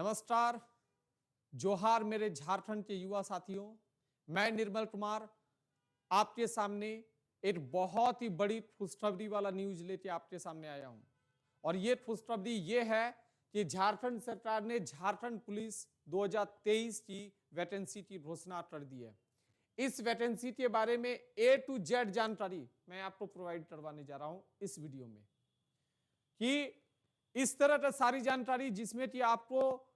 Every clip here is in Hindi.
नमस्कार, जोहार मेरे झारखंड के युवा साथियों। मैं निर्मल कुमार आपके सामने एक बहुत ही बड़ी खुशखबरी वाला न्यूज लेके आपके सामने आया हूं। और ये खुशखबरी ये है कि झारखंड सरकार ने झारखंड पुलिस 2023 की वैकेंसी की घोषणा कर दी है। इस वैकेंसी के बारे में A to Z जानकारी मैं आपको प्रोवाइड करवाने जा रहा हूं इस वीडियो में, कि इस तरह का सारी जानकारी जिसमें कि आपको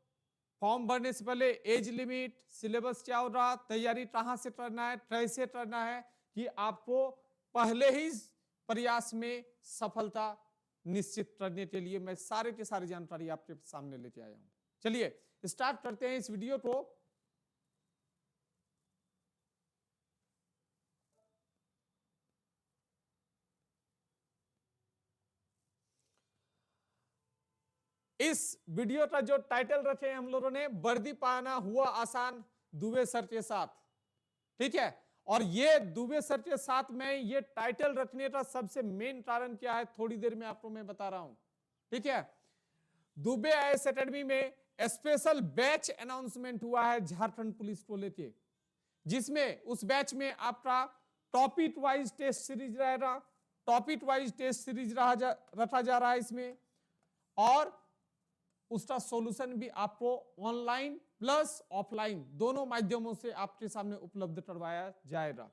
फॉर्म भरने से पहले एज लिमिट, सिलेबस क्या हो रहा, तैयारी कहां से करना है, कैसे करना है, कि आपको पहले ही प्रयास में सफलता निश्चित करने के लिए मैं सारे के सारी जानकारी आपके सामने लेके आया हूं। चलिए स्टार्ट करते हैं इस वीडियो को। इस वीडियो का जो टाइटल रखे हैं हम लोगों ने, वर्दी पाना हुआ आसान दुबे सर के साथ। ठीक है, और ये दुबे सर के साथ में ये टाइटल रखने का सबसे मेन कारण क्या है, थोड़ी देर में आपको मैं बता रहा हूं। ठीक है, दुबे आईएएस एकेडमी में स्पेशल बैच अनाउंसमेंट हुआ है झारखंड पुलिस को लेके, जिसमें उस बैच में आपका टॉपिक वाइज टेस्ट सीरीज रहेगा। टॉपिक वाइज टेस्ट सीरीज रखा जा रहा है इसमें, और उसका सॉल्यूशन भी आपको ऑनलाइन प्लस ऑफलाइन दोनों माध्यमों से आपके सामने उपलब्ध करवाया जाएगा।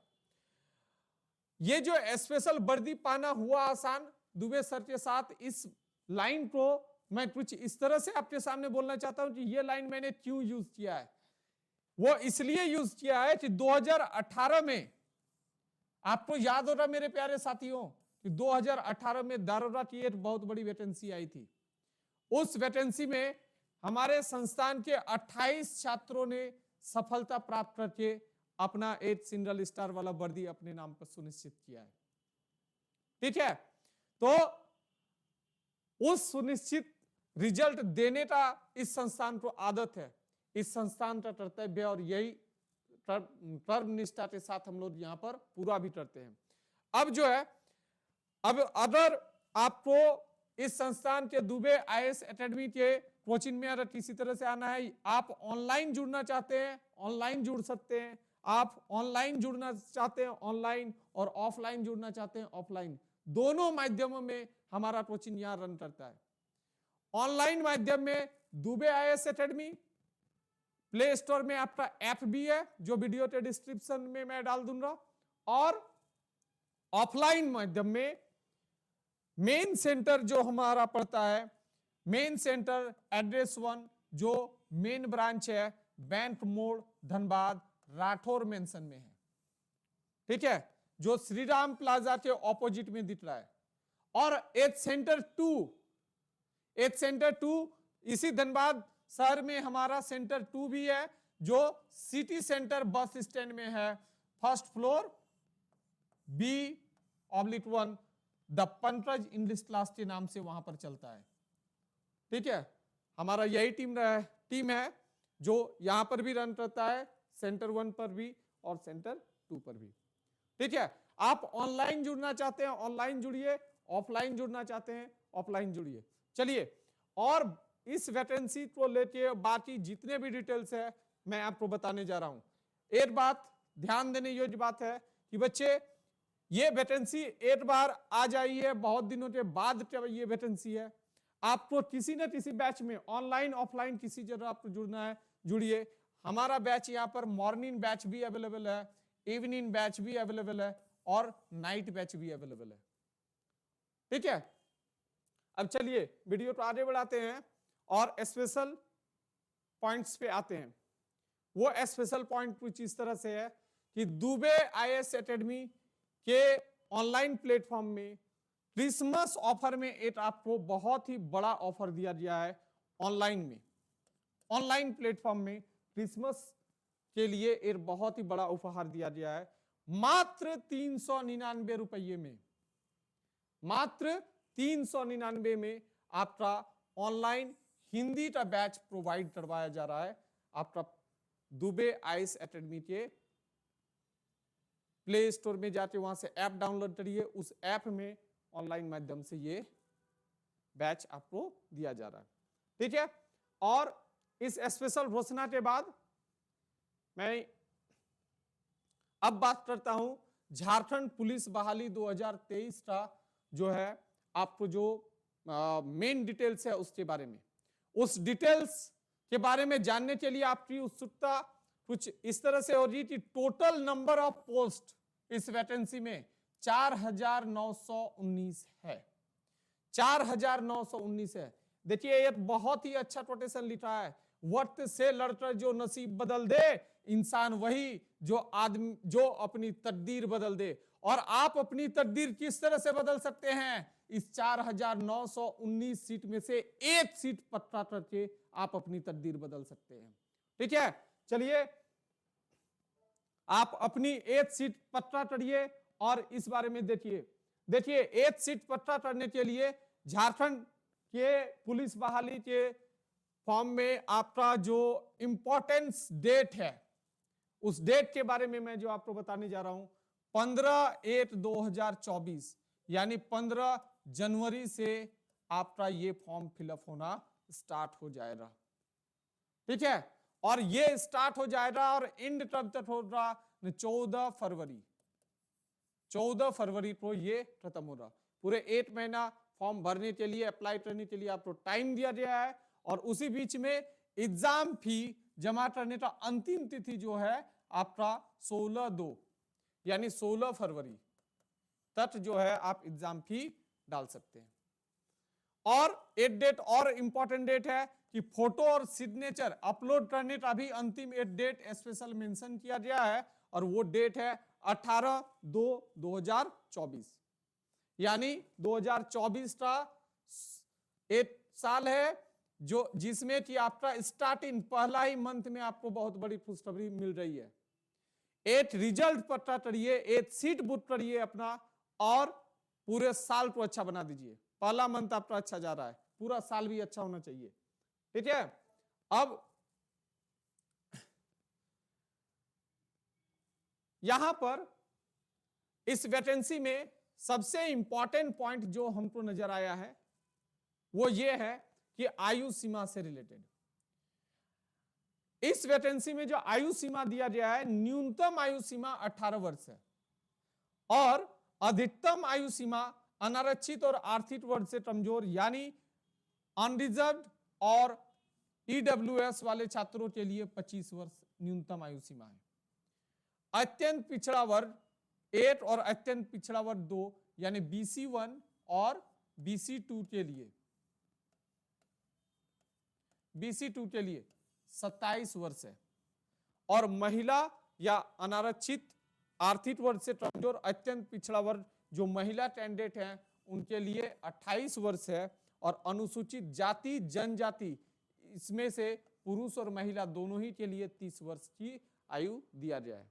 ये जो स्पेशल वर्दी पाना हुआ आसान दुबे सर के साथ, इस लाइन को मैं कुछ इस तरह से आपके सामने बोलना चाहता हूं कि ये लाइन मैंने क्यों यूज किया है। वो इसलिए यूज किया है कि 2018 में, आपको याद होगा मेरे प्यारे साथियों, कि 2018 में दारोगा की एक बहुत बड़ी वैकेंसी आई थी। उस वैकेंसी में हमारे संस्थान के 28 छात्रों ने सफलता प्राप्त करके अपना एक सिंगल स्टार वाला वर्दी अपने नाम पर सुनिश्चित किया है। ठीक है, तो उस सुनिश्चित रिजल्ट देने का इस संस्थान को आदत है, इस संस्थान का कर्तव्य, और यही कर्म निष्ठा के साथ हम लोग यहां पर पूरा भी करते हैं। अब जो है, अब अगर आपको इस संस्थान के दुबे आईएएस एकेडमी के कोचिंग में अगर किसी तरह से आना है, आप ऑनलाइन जुड़ना चाहते हैं ऑनलाइन जुड़ सकते हैं, आप ऑनलाइन जुड़ना चाहते हैं ऑनलाइन, और ऑफलाइन जुड़ना चाहते हैं ऑफलाइन, दोनों माध्यमों में हमारा कोचिंग यहां रन करता है। ऑनलाइन माध्यम में Dubey IAS academy, play store में आपका ऐप भी है जो वीडियो के डिस्क्रिप्शन में मैं डाल दूंगा, और ऑफलाइन माध्यम में मेन सेंटर जो हमारा पड़ता है, मेन सेंटर एड्रेस 1 जो मेन ब्रांच है, बैंक मोड़ धनबाद राठौर मेंशन में है। ठीक है, जो श्री राम प्लाजा के ऑपोजिट में दिख रहा है। और एच सेंटर 2 इसी धनबाद शहर में हमारा सेंटर 2 भी है, जो सिटी सेंटर बस स्टैंड में है, first floor B/1 the Pankaj English class के नाम से वहां पर चलता है। ठीक है, हमारा यही टीम है जो यहां पर भी रन करता है, सेंटर 1 पर भी और सेंटर 2 पर भी। ठीक है, आप ऑनलाइन जुड़ना चाहते हैं ऑनलाइन जुड़िए, ऑफलाइन जुड़ना चाहते हैं ऑफलाइन जुड़िए। चलिए, और इस वैकेंसी को लेके बाकी जितने भी डिटेल्स है मैं आपको बताने जा रहा हूं। एक बात ध्यान देने योग्य बात है कि बच्चे, ये वैकेंसी एक बार आ जाई है, बहुत दिनों के बाद ये वैकेंसी है। आपको किसी न किसी बैच में ऑनलाइन ऑफलाइन किसी जगह आपको जुड़ना है, जुड़िए। हमारा बैच यहाँ पर मॉर्निंग बैच भी अवेलेबल है, इवनिंग बैच भी अवेलेबल है, और नाइट बैच भी अवेलेबल है। ठीक है, अब चलिए वीडियो को आगे बढ़ाते हैं और स्पेशल पॉइंट्स पे आते हैं। वो स्पेशल पॉइंट कुछ इस तरह से है कि दुबे आईएएस एकेडमी के ऑनलाइन प्लेटफॉर्म में क्रिसमस ऑफर में एक आपको बहुत ही बड़ा ऑफर दिया गया है। ऑनलाइन में, ऑनलाइन प्लेटफॉर्म में क्रिसमस के लिए एक बहुत ही बड़ा उपहार दिया गया है। मात्र 399 रुपये में, मात्र 399 में आपका ऑनलाइन हिंदी का बैच प्रोवाइड करवाया जा रहा है। आपका दुबे आईएएस एकेडमी के प्ले स्टोर में जाके वहां से ऐप डाउनलोड करिए, उस ऐप में ऑनलाइन माध्यम से ये बैच आपको दिया जा रहा है। ठीक है, और इस स्पेशल घोषणा के बाद मैं अब बात करता हूं झारखंड पुलिस बहाली 2023 का जो है आपको जो मेन डिटेल्स है उसके बारे में। उस डिटेल्स के बारे में जानने के लिए आपकी उत्सुकता कुछ इस तरह से हो रही कि टोटल नंबर ऑफ पोस्ट इस वैकेंसी में 4919 है। 4919 है। देखिए ये बहुत ही अच्छा कोटेशन लिखा है, वक्त से लड़कर जो नसीब बदल दे इंसान वही जो आदमी जो अपनी तकदीर बदल दे। और आप अपनी तकदीर किस तरह से बदल सकते हैं? इस 4919 सीट में से एक सीट पक्का करके आप अपनी तकदीर बदल सकते हैं। ठीक है, चलिए आप अपनी एक सीट पक्का करिए और इस बारे में देखिए एक सीट पक्का करने के लिए झारखंड के पुलिस बहाली के फॉर्म में आपका जो इंपॉर्टेंस डेट है उस डेट के बारे में मैं जो आपको बताने जा रहा हूं 15/1/2024 यानी 15 जनवरी से आपका ये फॉर्म फिलअप होना स्टार्ट हो जाएगा। ठीक है, और ये स्टार्ट हो जाएगा और एंड कब तक होगा? 14 फरवरी को ये खत्म होगा। पूरे 8 महीना फॉर्म भरने के लिए अप्लाई करने के लिए आपको टाइम दिया गया है और उसी बीच में एग्जाम फी जमा करने का अंतिम तिथि जो है आपका 16/2 यानी 16 फरवरी तक जो है आप एग्जाम फी डाल सकते हैं। और एक डेट और इंपॉर्टेंट डेट है कि फोटो और सिग्नेचर अपलोड करने का भी अंतिम एक डेट स्पेशल मेंशन किया गया है और वो डेट है 18/2/2024 यानी 2024 का एक साल है जो जिसमें कि आपका स्टार्टिंग पहला ही मंथ में आपको बहुत बड़ी खुशखबरी मिल रही है। एक रिजल्ट पता करिए, एक सीट बुक करिए अपना और पूरे साल को अच्छा बना दीजिए। पहला मंथ आपका अच्छा जा रहा है, पूरा साल भी अच्छा होना चाहिए। ठीक है, अब यहां पर इस वैकेंसी में सबसे इंपॉर्टेंट पॉइंट जो हमको नजर आया है वो ये है कि आयु सीमा से रिलेटेड इस वैकेंसी में जो आयु सीमा दिया गया है न्यूनतम आयु सीमा 18 वर्ष है और अधिकतम आयु सीमा अनारक्षित और आर्थिक वर्ग से कमजोर यानी अनरिजर्व्ड और ईडब्ल्यूएस वाले छात्रों के लिए 25 वर्ष न्यूनतम आयु सीमा है। अत्यंत पिछड़ा वर्ग 8 और अत्यंत पिछड़ा वर्ग 2 यानी BC1 और BC2 के लिए 27 वर्ष है और महिला या अनारक्षित आर्थिक वर्ग से कमजोर अत्यंत पिछड़ा वर्ग जो महिला कैंडिडेट हैं उनके लिए 28 वर्ष है और अनुसूचित जाति जनजाति इसमें से पुरुष और महिला दोनों ही के लिए 30 वर्ष की आयु दिया गया है।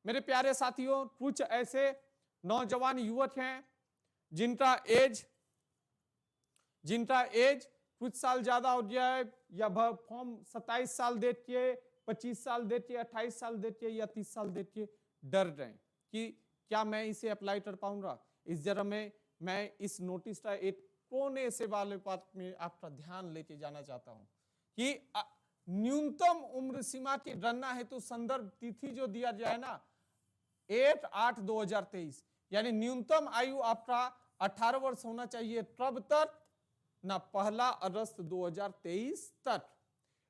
मेरे प्यारे साथियों, कुछ ऐसे नौजवान युवक हैं जिनका एज कुछ साल ज्यादा हो गया है या फॉर्म 27 साल देते 25 साल देते 28 साल देते या 30 साल देते डर रहे हैं कि क्या मैं इसे अप्लाई कर पाऊंगा। इस जगह में मैं इस नोटिस का एक कोने से वाले बात में आपका ध्यान लेके जाना चाहता हूं कि न्यूनतम उम्र सीमा की गणना हेतु संदर्भ तिथि जो दिया जाए ना 8/8/2023 यानी न्यूनतम आयु आपका 18 वर्ष होना चाहिए तब तक ना 1 अगस्त 2023 तक।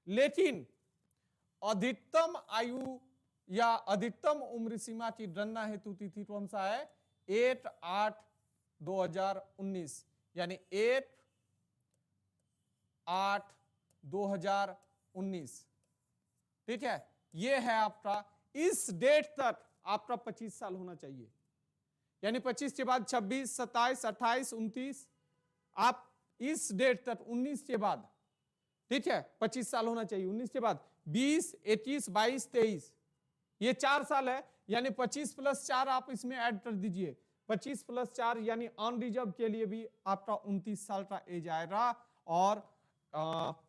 लेकिन अधिकतम आयु या अधिकतम उम्र सीमा की गणना हेतु तिथि कौन सा है 8/8/2019 यानी 8/8/2019। ठीक है, ये है आपका इस डेट तक आपका 25 साल होना चाहिए यानी 25 के बाद 26 27 28 29 आप इस डेट तक 19 के बाद ठीक है 25 साल होना चाहिए। 19 के बाद 20 21 22 23 ये 4 साल है यानी 25 + 4 आप इसमें ऐड कर दीजिए 25 + 4 यानी अनरिजर्व के लिए भी आपका 29 साल का एज आएगा और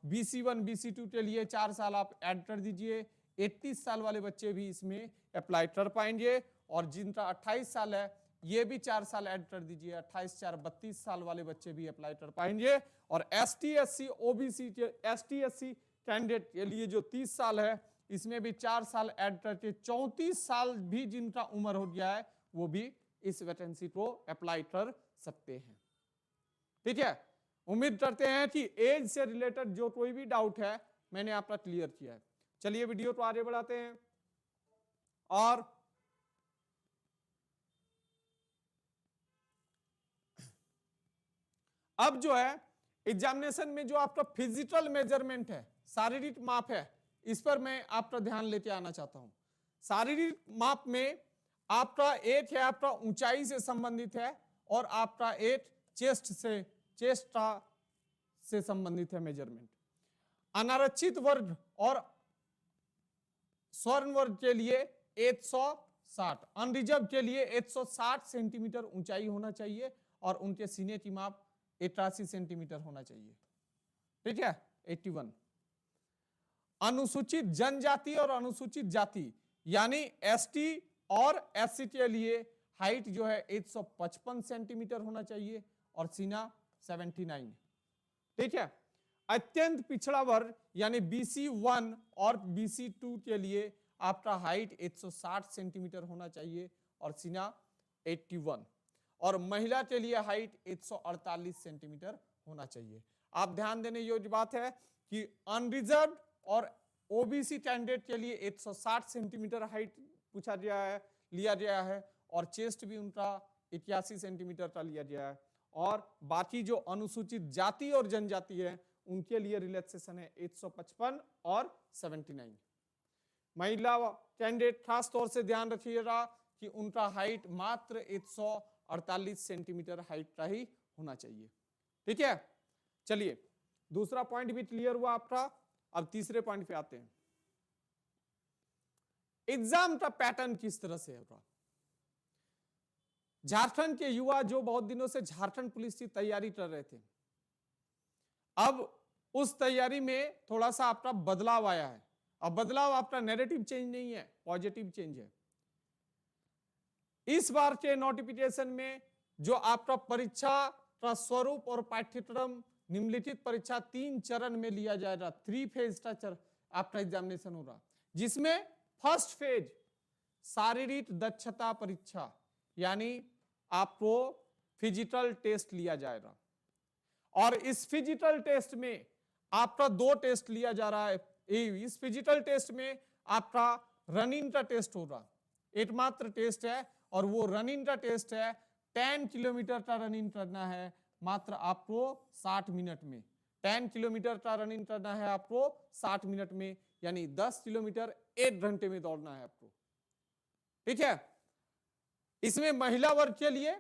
BC1 BC2 के लिए 4 साल आप ऐड कर दीजिए 31 साल वाले बच्चे भी इसमें अप्लाई कर पाएंगे और जिनका 28 साल है ये भी 4 साल ऐड कर दीजिए 28 4 32 साल वाले बच्चे भी अप्लाई कर पाएंगे और ST SC OBC ST SC candidate के लिए जो 30 साल है, इसमें भी 4 साल ऐड करके 34 साल भी जिनका उम्र हो गया है वो भी इस वैकेंसी को अप्लाई कर सकते हैं। ठीक है, उम्मीद करते हैं कि एज से रिलेटेड जो कोई भी डाउट है मैंने आपका क्लियर किया है। चलिए वीडियो को आगे बढ़ाते हैं। और अब जो है एग्जामिनेशन में जो आपका फिजिकल मेजरमेंट है, शारीरिक माप है, इस पर मैं आपका ध्यान लेके आना चाहता हूं। शारीरिक माप में आपका एक है आपका ऊंचाई से संबंधित है और आपका एक चेस्ट से संबंधित है मेजरमेंट। अनारक्षित वर्ग और स्वर्ण वर्ग के लिए 160, अनरिजर्व के लिए 160 सेंटीमीटर ऊंचाई होना चाहिए और उनके सीने की माप 81 सेंटीमीटर होना चाहिए। ठीक है, 81। अनुसूचित जनजाति और अनुसूचित जाति यानी एसटी और एससी के लिए हाइट जो है 155 सेंटीमीटर होना चाहिए और सीना 79। ठीक है, अत्यंत पिछड़ा वर्ग यानी बीसी 1 और बीसी 2 के लिए आपका हाइट 160 सेंटीमीटर होना चाहिए और सीना 81, और महिला के लिए हाइट 148 सेंटीमीटर होना चाहिए। आप ध्यान देने योग्य बात है कि अनरिजर्व और ओबीसी कैंडिडेट के लिए 160 सेंटीमीटर हाइट पूछा गया है, लिया गया है, और चेस्ट भी उनका 81 सेंटीमीटर का लिया गया है। और बाकी जो अनुसूचित जाति और जनजाति है उनके लिए रिलैक्सेशन है 155 और 79। महिला कैंडिडेट खास तौर से ध्यान रखिएगा कि उनका हाइट मात्र 148 सेंटीमीटर हाइट का ही होना चाहिए। ठीक है, चलिए दूसरा पॉइंट भी क्लियर हुआ आपका। अब तीसरे पॉइंट पे आते हैं। एग्जाम का पैटर्न किस तरह से होगा। झारखंड के युवा जो बहुत दिनों से झारखंड पुलिस की तैयारी कर रहे थे, अब उस तैयारी में थोड़ा सा आपका बदलाव आया है। अब बदलाव आपका नेगेटिव चेंज नहीं है, पॉजिटिव चेंज है। इस बार के नोटिफिकेशन में जो आपका परीक्षा का स्वरूप और पाठ्यक्रम निम्नलिखित परीक्षा 3 चरण में लिया जाएगा। 3 फेज का आपका एग्जामिनेशन होगा, जिसमें फर्स्ट फेज शारीरिक दक्षता परीक्षा यानी आपको फिजिकल टेस्ट लिया जाएगा, और इस फिजिकल टेस्ट में आपका 2 टेस्ट लिया जा रहा है। इस फिजिकल टेस्ट में आपका रनिंग का टेस्ट होगा, एकमात्र टेस्ट है, और वो रनिंग का टेस्ट है 10 किलोमीटर का रनिंग करना है मात्र आपको 60 मिनट में। 10 किलोमीटर का रनिंग करना है आपको 60 मिनट में, यानी 10 किलोमीटर 1 घंटे में दौड़ना है आपको। ठीक है, इसमें महिला वर्ग के लिए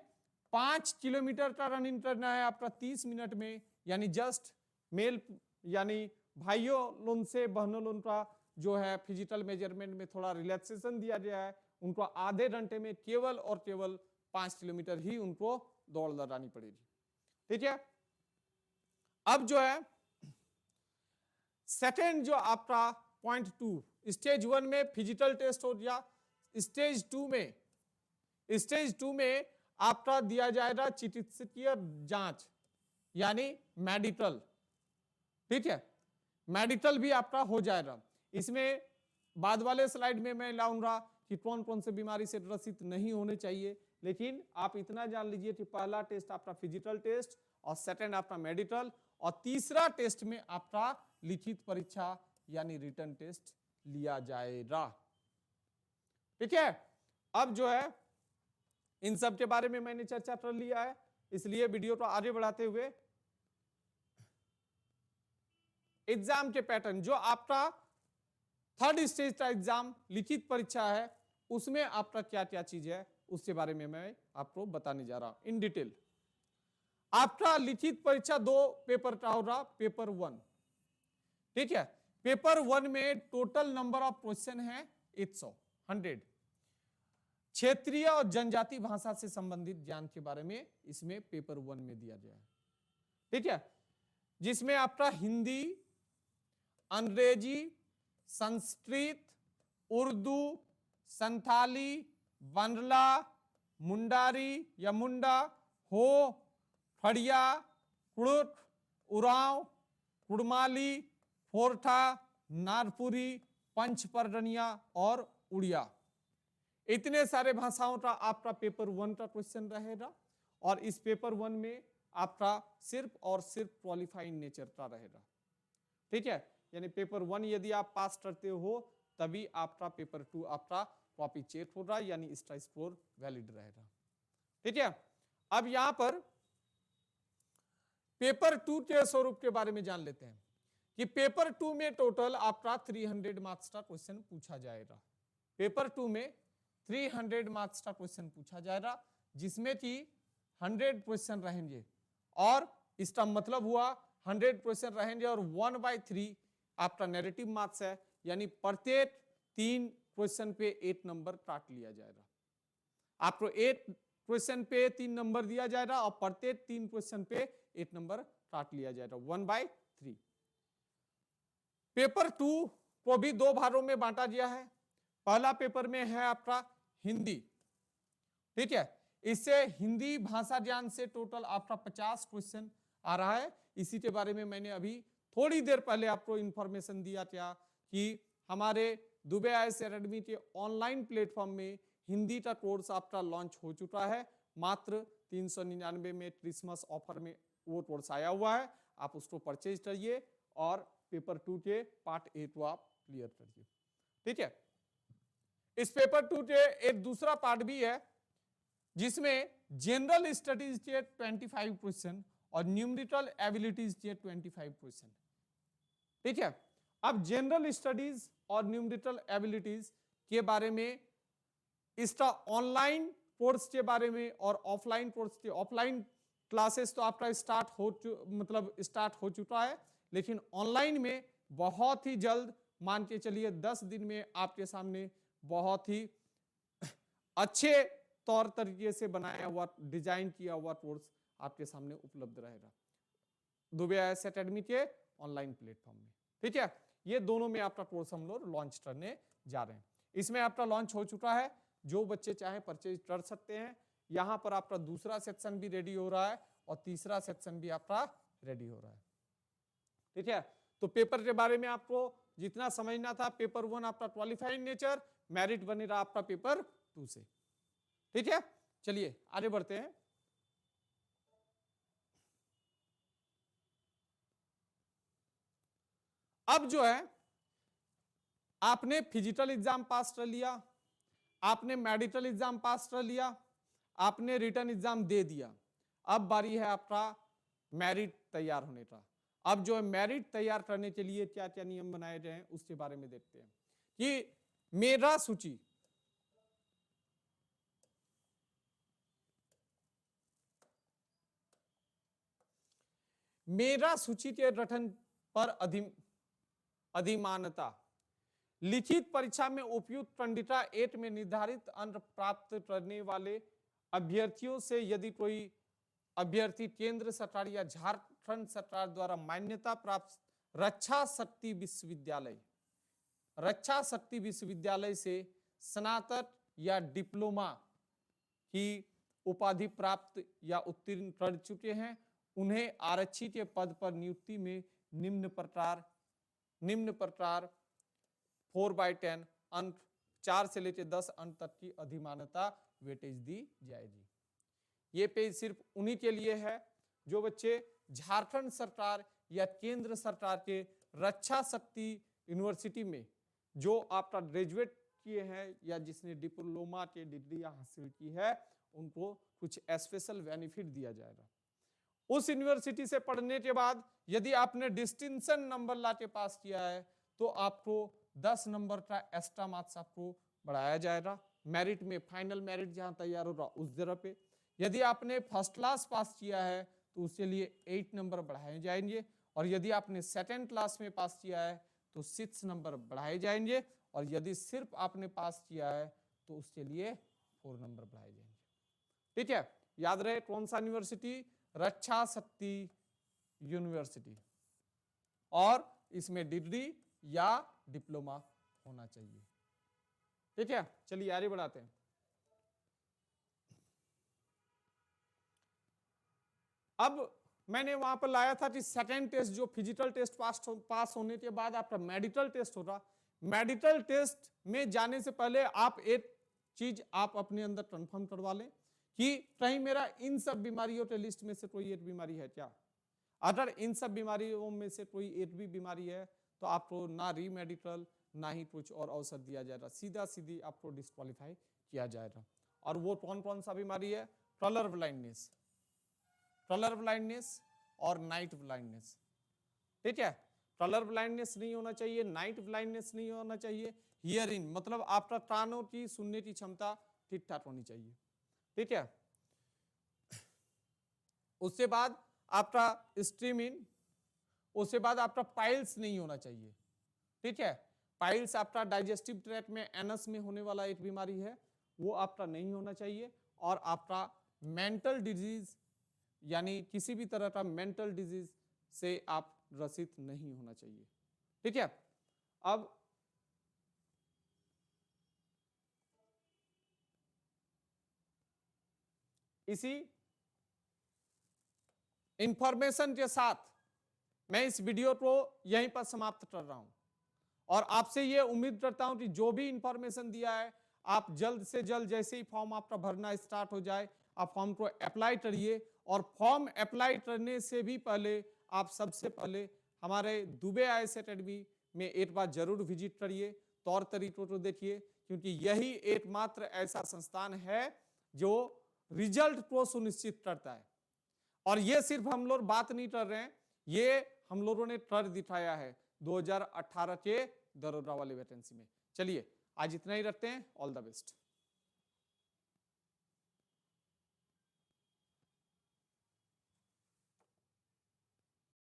5 किलोमीटर का रनिंग करना है आपका 30 मिनट में, यानी जस्ट मेल यानी भाइयों लोन से बहनों लोन का जो है फिजिकल मेजरमेंट में थोड़ा रिलैक्सेशन दिया गया है। उनको आधे घंटे में केवल और केवल 5 किलोमीटर ही उनको दौड़ लगानी पड़ेगी। ठीक है, अब जो है सेकेंड जो आपका पॉइंट 2, स्टेज 1 में फिजिकल टेस्ट हो गया। स्टेज 2 में आपका दिया जाएगा चिकित्सकीय जांच यानी मेडिकल। ठीक है, मेडिकल भी आपका हो जाएगा। इसमें बाद वाले स्लाइड में मैं लाऊंगा कि कौन कौन से बीमारी से ग्रसित नहीं होने चाहिए, लेकिन आप इतना जान लीजिए कि पहला टेस्ट आपका फिजिकल टेस्ट, और सेकंड आपका मेडिकल, और तीसरा टेस्ट में आपका लिखित परीक्षा यानी रिटन टेस्ट लिया जाएगा। ठीक है, अब जो है इन सब के बारे में मैंने चर्चा कर लिया है, इसलिए वीडियो को आगे बढ़ाते हुए एग्जाम के पैटर्न, जो आपका थर्ड स्टेज का एग्जाम लिखित परीक्षा है, उसमें आपका क्या क्या चीज है उसके बारे में मैं आपको बताने जा रहा हूं इन डिटेल। आपका लिखित परीक्षा 2 पेपर का होगा। पेपर 1, ठीक है, पेपर 1 में टोटल नंबर ऑफ क्वेश्चन है 100। क्षेत्रीय और जनजाति भाषा से संबंधित ज्ञान के बारे में इसमें पेपर 1 में दिया गया है। ठीक है, जिसमें आपका हिंदी, अंग्रेजी, संस्कृत, उर्दू, संथाली, बंगला, मुंडारी या मुंडा, हो, खड़िया, कुड़ुक, उरांव, कुड़माली, फोरठा, नागपुरी, पंचपर्णिया और उड़िया, इतने सारे भाषाओं का आपका पेपर 1 का क्वेश्चन रहेगा। और इस पेपर 1 में आपका सिर्फ और सिर्फ क्वालिफाइंग नेचर का रहेगा, ठीक है। यानी पेपर 1 यदि आप पास करते हो तभी आपका पेपर 2 आपका कॉपी चेक होगा, यानी इसका स्कोर वैलिड रहेगा, ठीक है। अब यहां पर पेपर 2 के स्वरूप के बारे में जान लेते हैं कि पेपर 2 में टोटल आपका 300 मार्क्स का क्वेश्चन पूछा जाएगा। पेपर 2 में 300 मार्क्स का क्वेश्चन पूछा जाएगा, जिसमें कि 100 क्वेश्चन रहेंगे। और इसका मतलब हुआ 100 क्वेश्चन रहेंगे और 1/3 आपका नैरेटिव मार्क्स है, यानी प्रत्येक 3 क्वेश्चन पे 8 नंबर काट लिया जाएगा। आपको 8 क्वेश्चन पे 3 नंबर दिया जाएगा और प्रत्येक 3 क्वेश्चन पे 8 नंबर काट लिया जाएगा, 1/3। पेपर 2 को भी 2 भागों में बांटा गया है। पहला पेपर में है आपका हिंदी, ठीक है। इससे हिंदी भाषा ज्ञान से टोटल आपका 50 क्वेश्चन आ रहा है। इसी के बारे में मैंने अभी थोड़ी देर पहले आपको इंफॉर्मेशन दिया था कि हमारे दुबे आईएएस एकेडमी के ऑनलाइन प्लेटफॉर्म में हिंदी का कोर्स आपका लॉन्च हो चुका है। मात्र 399 में क्रिसमस ऑफर में वो कोर्स आया हुआ है, आप उसको परचेज करिए और पेपर 2 के पार्ट 8 को आप क्लियर करिए, ठीक है। इस पेपर 2 के एक दूसरा पार्ट भी है, जिसमें जनरल स्टडीज के 25 क्वेश्चन और न्यूमेरिकल एबिलिटीज के 25 क्वेश्चन, ठीक है। अब जनरल स्टडीज और न्यूमेरिकल एबिलिटीज के बारे में, इसका ऑनलाइन कोर्स के बारे में और ऑफलाइन कोर्स के, ऑफलाइन क्लासेस तो आपका स्टार्ट हो चुका है, लेकिन ऑनलाइन में बहुत ही जल्द, मान के चलिए 10 दिन में आपके सामने बहुत ही अच्छे तौर तरीके से बनाया हुआ, डिजाइन किया हुआ कोर्स आपके सामने उपलब्ध रहेगा दुबे आईएएस एकेडमी के ऑनलाइन प्लेटफॉर्म में, ठीक है। ये दोनों में आपका कोर्स हम लोग लॉन्च करने जा रहे हैं। इसमें आपका लॉन्च हो चुका है, जो बच्चे चाहे परचेज कर सकते हैं। यहां पर आपका दूसरा सेक्शन भी रेडी हो रहा है और तीसरा सेक्शन भी आपका रेडी हो रहा है, ठीक है। तो पेपर के बारे में आपको जितना समझना था, पेपर 1 आपका क्वालिफाइंग नेचर, मेरिट बनेगा आपका पेपर 2 से, ठीक है। चलिए आगे बढ़ते हैं। अब जो है, आपने फिजिकल एग्जाम पास कर लिया, आपने मेडिकल एग्जाम पास कर लिया, आपने रिटन एग्जाम दे दिया। अब बारी है आपका मेरिट तैयार होने का। अब जो है मेरिट तैयार करने के लिए क्या क्या नियम बनाए गए हैं उसके बारे में देखते हैं कि मेधा सूची, मेधा सूची के गठन पर अधिमानता, लिखित परीक्षा में उपयुक्त कंडिता 8 में निर्धारित अंक प्राप्त करने वाले अभ्यर्थियों से यदि कोई अभ्यर्थी केंद्र सरकार या झारखंड सरकार द्वारा मान्यता प्राप्त रक्षा शक्ति विश्वविद्यालय से स्नातक या डिप्लोमा की उपाधि प्राप्त या उत्तीर्ण कर चुके हैं, उन्हें आरक्षी के पद पर नियुक्ति में निम्न प्रकार 4/10 अंक 4 से लेकर 10 अंक तक की अधिमानता वेटेज दी जाएगी। ये पेज सिर्फ उन्हीं के लिए है जो बच्चे झारखंड सरकार या केंद्र सरकार के रक्षा शक्ति यूनिवर्सिटी में जो आपका ग्रेजुएट किए हैं या जिसने डिप्लोमा के डिग्री हासिल की है, उनको कुछ स्पेशल बेनिफिट दिया जाएगा। उस यूनिवर्सिटी से पढ़ने के बाद यदि आपने डिस्टिंक्शन नंबर लाके पास किया है तो आपको 10 नंबर का एक्स्ट्रा मार्क्स आपको बढ़ाया जाएगा। मेरिट में फाइनल मेरिट जहां तैयार होगा उस जगह पे यदि आपने फर्स्ट क्लास पास किया है तो उसके लिए 8 नंबर बढ़ाए जाएंगे, और यदि आपने सेकेंड क्लास में पास किया है तो 6 नंबर बढ़ाए जाएंगे, और यदि सिर्फ आपने पास किया है तो उसके लिए 4 नंबर बढ़ाए जाएंगे, ठीक है। याद रहे कौन सा यूनिवर्सिटी, रक्षा शक्ति यूनिवर्सिटी, और इसमें डिग्री या डिप्लोमा होना चाहिए, ठीक है। चलिए आगे बढ़ाते हैं। अब मैंने वहां पर लाया था कि सेकेंड टेस्ट जो फिजिकल टेस्ट पास होने के बाद आपका मेडिकल टेस्ट होगा। मेडिकल टेस्ट में जाने से पहले आप एक चीज आप अपने अंदर कंफर्म करवा लें कि कहीं मेरा इन सब बीमारियों के लिस्ट में से कोई एक बीमारी है क्या। अगर इन सब बीमारियों में से कोई एक भी बीमारी है तो आपको ना री मेडिकल ना ही कुछ और अवसर दिया जाएगा, सीधा सीधी आपको डिस्क्वालीफाई किया जाएगा। और वो कौन कौन सा बीमारी है? कलर ब्लाइंडनेस, कलर ब्लाइंडनेस और नाइट ब्लाइंडनेस। ठीक है, कलर ब्लाइंडनेस नहीं होना चाहिए, नाइट ब्लाइंडनेस नहीं होना चाहिए, हियरिंग मतलब आपका कानों की सुनने की क्षमता ठीक ठाक होनी चाहिए। ठीक है, उसके बाद आपका स्ट्रीमिंग, उसके बाद आपका पाइल्स नहीं होना चाहिए। ठीक है, पाइल्स आपका डाइजेस्टिव ट्रैक्ट में एनस में होने वाला एक बीमारी है, वो आपका नहीं होना चाहिए। और आपका मेंटल डिजीज यानी किसी भी तरह का मेंटल डिजीज से आप ग्रसित नहीं होना चाहिए। ठीक है, अब इसी इंफॉर्मेशन के साथ मैं इस वीडियो को यहीं पर समाप्त कर रहा हूं और आपसे यह उम्मीद करता हूं कि जो भी इंफॉर्मेशन दिया है आप जल्द से जल्द जैसे ही फॉर्म आपका भरना स्टार्ट हो जाए आप फॉर्म को अप्लाई करिए। और फॉर्म अप्लाई करने से भी पहले आप सबसे पहले हमारे दुबे आईएएस एकेडमी में एक बार जरूर विजिट करिए, तौर तरीकों को देखिए, क्योंकि यही एकमात्र ऐसा संस्थान है जो रिजल्ट को सुनिश्चित करता है। और ये सिर्फ हम लोग बात नहीं कर रहे हैं, ये हम लोगों ने कर दिखाया है 2018 के दरोगा वाली वैकेंसी में। चलिए आज इतना ही रखते हैं, ऑल द बेस्ट।